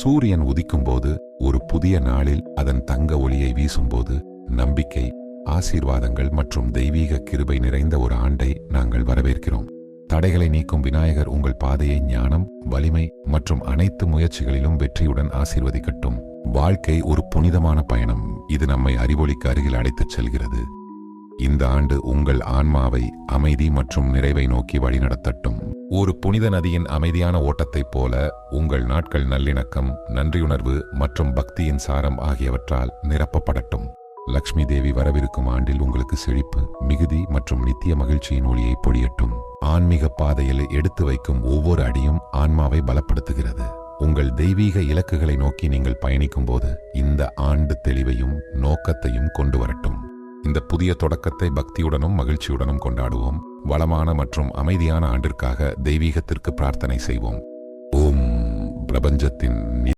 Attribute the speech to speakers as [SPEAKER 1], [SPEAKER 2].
[SPEAKER 1] சூரியன் உதிக்கும்போது, ஒரு புதிய நாளில் அதன் தங்க ஒளியை வீசும்போது, நம்பிக்கை, ஆசீர்வாதங்கள் மற்றும் தெய்வீக கிருபை நிறைந்த ஒரு ஆண்டை நாங்கள் வரவேற்கிறோம். தடைகளை நீக்கும் விநாயகர் உங்கள் பாதையை ஞானம், வலிமை மற்றும் அனைத்து முயற்சிகளிலும் வெற்றியுடன் ஆசீர்வதிக்கட்டும். வாழ்க்கை ஒரு புனிதமான பயணம். இது நம்மை அறிவொளிக்கு அருகில் அழைத்துச் செல்கிறது. இந்த ஆண்டு உங்கள் ஆன்மாவை அமைதி மற்றும் நிறைவை நோக்கி வழிநடத்தட்டும். ஒரு புனித நதியின் அமைதியான ஓட்டத்தைப் போல உங்கள் நாட்கள் நல்லிணக்கம், நன்றியுணர்வு மற்றும் பக்தியின் சாரம் ஆகியவற்றால் நிரப்பப்படட்டும். லக்ஷ்மி தேவி வரவிருக்கும் ஆண்டில் உங்களுக்கு செழிப்பு, மிகுதி மற்றும் நித்திய மகிழ்ச்சியின் ஒளியை பொழியட்டும். ஆன்மீக பாதையில் எடுத்து வைக்கும் ஒவ்வொரு அடியும் ஆன்மாவை பலப்படுத்துகிறது. உங்கள் தெய்வீக இலக்குகளை நோக்கி நீங்கள் பயணிக்கும் போது இந்த ஆண்டு தெளிவையும் நோக்கத்தையும் கொண்டு வரட்டும். இந்த புதிய தொடக்கத்தை பக்தியுடனும் மகிழ்ச்சியுடனும் கொண்டாடுவோம். வளமான மற்றும் அமைதியான ஆண்டிற்காக தெய்வீகத்திற்கு பிரார்த்தனை செய்வோம். ஓம் பிரபஞ்சத்தின்